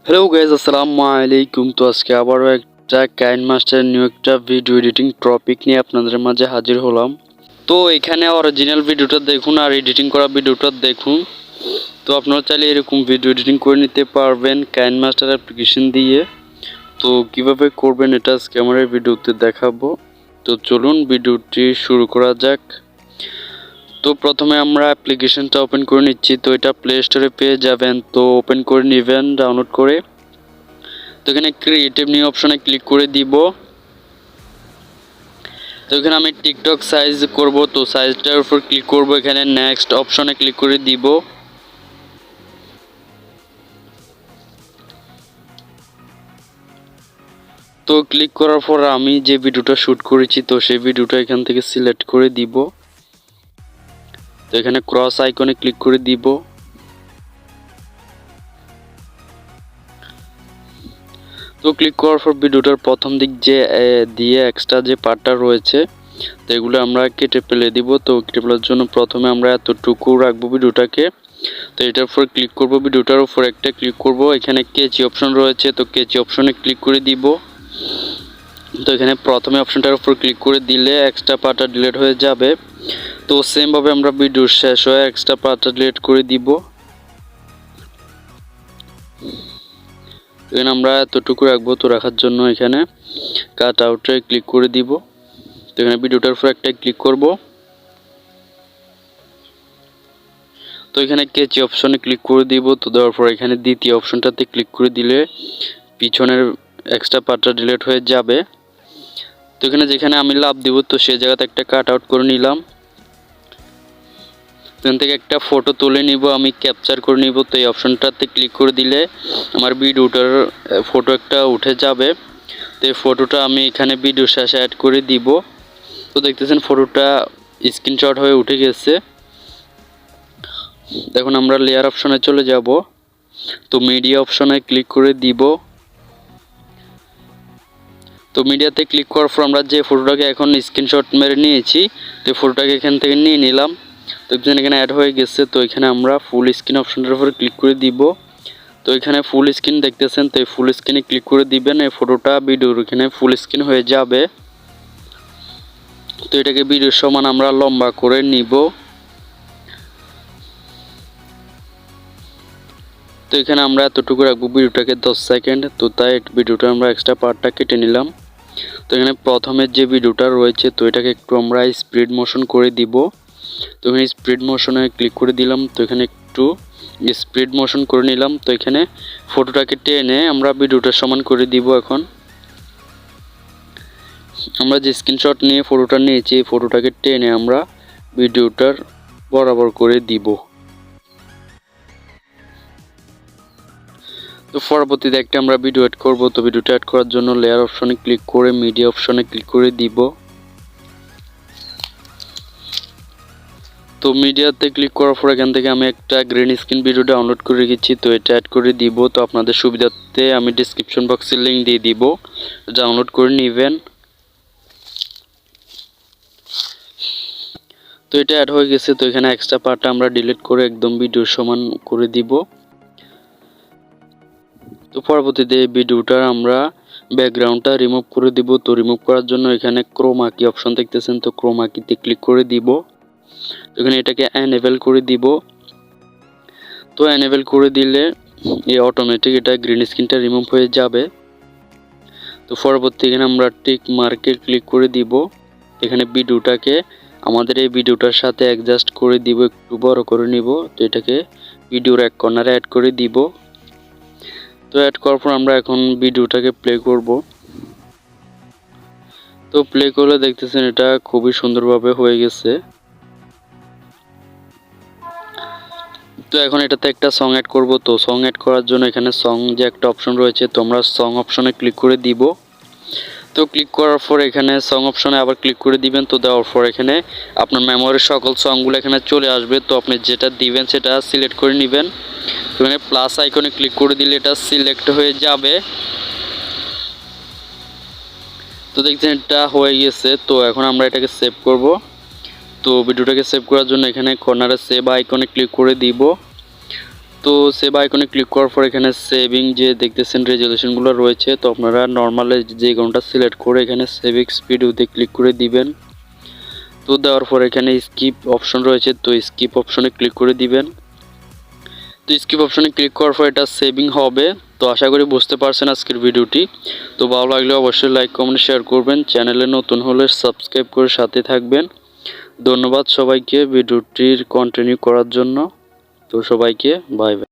Hello guys, আসসালামু আলাইকুম। তো আজকে আবারও একটা কাইনমাস্টার নিউ একটা ভিডিও এডিটিং টপিক নিয়ে আপনাদের মাঝে হাজির হলাম। তো এখানে অরিজিনাল ভিডিওটা দেখুন আর এডিটিং করা ভিডিওটা দেখুন। তো আপনারা চাইলে এরকম ভিডিও এডিটিং করে নিতে পারবেন কাইনমাস্টার অ্যাপ্লিকেশন দিয়ে। তো কিভাবে করবেন এটা আজকে আমার এই ভিডিওতে দেখাবো। তো চলুন ভিডিওটি শুরু করা যাক। তো প্রথমে আমরা অ্যাপ্লিকেশনটা ওপেন করে নিচ্ছি। তো এটা প্লে স্টোরে পেয়ে যাবেন, তো ওপেন করে নেবেন ডাউনলোড করে। তো এখানে ক্রিয়েটিভ নিউ অপশনে ক্লিক করে দিব। তো এখানে আমি টিকটক সাইজ করব, তো সাইজটার উপর ক্লিক করব। এখানে নেক্সট অপশনে ক্লিক করে দিব। তো ক্লিক করার পর আমি যে ভিডিওটা শ্যুট করেছি তো সেই ভিডিওটা এখান থেকে সিলেক্ট করে দিব। তো এখানে ক্রস আইকনে ক্লিক করে দিব। তো ক্লিক করার পর ভিডিওটার প্রথম দিক যে দিয়ে এক্সট্রা যে পার্টটা রয়েছে তো এগুলো আমরা কেটে ফেলে দিব। তো কেটে ফেলার জন্য প্রথমে আমরা এতটুকু রাখবো ভিডিওটাকে। তো এটার উপর ক্লিক করব, ভিডিওটার উপর একটা ক্লিক করব। এখানে কেচি অপশন রয়েছে, তো কেচি অপশনে ক্লিক করে দিব। তো এখানে প্রথমে অপশনটার উপর ক্লিক করে দিলে এক্সট্রা পার্টটা ডিলিট হয়ে যাবে। তো সেমভাবে আমরা ভিডিও শেষ হয়ে এক্সট্রা পার্টটা ডিলিট করে দিব। এখানে আমরা এতটুকু রাখবো। তো রাখার জন্য এখানে কাট আউটে ক্লিক করে দিব। তো এখানে ভিডিওটার উপর একটা ক্লিক করব। তো এখানে কেচি অপশনে ক্লিক করে দিব। তো দেওয়ার পর এখানে দ্বিতীয় অপশনটাতে ক্লিক করে দিলে পিছনের এক্সট্রা পার্টটা ডিলিট হয়ে যাবে। তো এখানে যেখানে আমি লাভ দিব তো সেই জায়গাতে একটা কাট আউট করে নিলাম। এখান থেকে একটা ফটো তুলে নিব, আমি ক্যাপচার করে নিব। তো এই অপশনটাতে ক্লিক করে দিলে আমার ভিডিওটার ফটো একটা উঠে যাবে। তো এই ফটোটা আমি এখানে ভিডিও শেষে অ্যাড করে দিব। তো দেখতেছেন ফটোটা স্ক্রিনশট হয়ে উঠে গেছে। এখন আমরা লেয়ার অপশনে চলে যাব। তো মিডিয়া অপশনে ক্লিক করে দিব। তো মিডিয়াতে ক্লিক করার পর আমরা যে ফটোটাকে এখন স্ক্রিনশট মেরে নিয়েছি তো ফটোটাকে এখান থেকে নিয়ে নিলাম। তো এখানে অ্যাড হয়ে গেছে। তো এখানে আমরা ফুল স্ক্রিন অপশনটার উপরে ক্লিক করে দিব। তো এখানে ফুল স্ক্রিন দেখতেছেন, তো এই ফুল স্ক্রিনে ক্লিক করে দিবেন। এই ফটোটা ভিডিওর এখানে ফুল স্ক্রিন হয়ে যাবে। তো এটাকে ভিডিওর সমান আমরা লম্বা করে নিব। তো এখানে আমরা এতটুকু রাখবো ভিডিওটাকে 10 সেকেন্ড। তো তাই ভিডিওটা আমরা এক্সট্রা পার্টটা কেটে নিলাম। তো এখানে প্রথমে যে ভিডিওটা রয়েছে তো এটাকে একটু আমরা স্পিড মোশন করে দিব। তো এখানে স্পিড মোশনে ক্লিক করে দিলাম। তো এখানে একটু স্পিড মোশন করে নিলাম। তো এখানে ফটোটাকে টেনে আমরা ভিডিওটার সমান করে দিব। এখন আমরা যে স্ক্রিনশট নিয়ে ফটোটা নিয়েছি এই ফটোটাকে টেনে আমরা ভিডিওটার বরাবর করে দিব। তো পরবর্তীতে একটা আমরা ভিডিও অ্যাড করব। তো ভিডিওটা অ্যাড করার জন্য লেয়ার অপশনে ক্লিক করে মিডিয়া অপশনে ক্লিক করে দিব। তো মিডিয়াতে ক্লিক করার পর এখান থেকে আমি একটা গ্রিন স্ক্রিন ভিডিও ডাউনলোড করে রেখেছি। তো এটা অ্যাড করে দিব। তো আপনাদের সুবিধার্থে আমি ডেসক্রিপশন বক্সে লিঙ্ক দিয়ে দিব, ডাউনলোড করে নেবেন। তো এটা অ্যাড হয়ে গেছে। তো এখানে এক্সট্রা পার্টটা আমরা ডিলিট করে একদম ভিডিওর সমান করে দিব। তো পরবর্তীতে এই ভিডিওটার আমরা ব্যাকগ্রাউন্ডটা রিমুভ করে দিব। তো রিমুভ করার জন্য এখানে ক্রোমা কি অপশন দেখতেছেন, তো ক্রোমা কিতে ক্লিক করে দিব। এখানে এটাকে এনেবল করে দিব। তো এনেবল করে দিলে এই অটোমেটিক এটা গ্রিন স্ক্রিনটা রিমুভ হয়ে যাবে। তো পরবর্তী এখানে আমরা টিক মার্কে ক্লিক করে দিব। এখানে ভিডিওটাকে আমাদের এই ভিডিওটার সাথে অ্যাডজাস্ট করে দিব, একটু বড় করে নিব। তো এটাকে ভিডিওর এক কর্নারে অ্যাড করে দিব। তো অ্যাড করার পর আমরা এখন ভিডিওটাকে প্লে করব। তো প্লে করলে দেখতেছেন এটা খুবই সুন্দরভাবে হয়ে গেছে। তো এখন এটাতে একটা সং অ্যাড করব। তো সং অ্যাড করার জন্য এখানে সং যে একটা অপশন রয়েছে তো আমরা সং অপশনে ক্লিক করে দিব। তো ক্লিক করার পর এখানে সং অপশনে আবার ক্লিক করে দিবেন। তো দেওয়ার পর এখানে আপনার মেমোরির সকল সংগুলো এখানে চলে আসবে। তো আপনি যেটা দিবেন সেটা সিলেক্ট করে নেবেন। এখানে প্লাস আইকনে ক্লিক করে দিলে এটা সিলেক্ট হয়ে যাবে। তো দেখছেন এটা হয়ে গেছে। তো এখন আমরা এটাকে সেভ করব। তো ভিডিওটাকে সেভ করার জন্য এখানে কর্নারে সেভ আইকনে ক্লিক করে দিব। তো সেভ আইকনে ক্লিক করার পর এখানে সেভিং যে দেখতেছেন রেজলিউশনগুলো রয়েছে, তো আপনারা নর্মালে যে কোনটা সিলেক্ট করে এখানে সেভ স্পিডতে ক্লিক করে দিবেন। তো দেওয়ার পর এখানে স্কিপ অপশন রয়েছে, তো স্কিপ অপশনে ক্লিক করে দিবেন। তো স্কিপ অপশনে ক্লিক করার পর এটা সেভিং হবে। তো আশা করি বুঝতে পারছেন আজকের ভিডিওটি। তো ভালো লাগলে অবশ্যই লাইক কমেন্ট শেয়ার করবেন, চ্যানেলে নতুন হলে সাবস্ক্রাইব করে সাথে থাকবেন। ধন্যবাদ সবাইকে ভিডিওটির কন্টিনিউ করার জন্য। তো সবাইকে বাই বাই।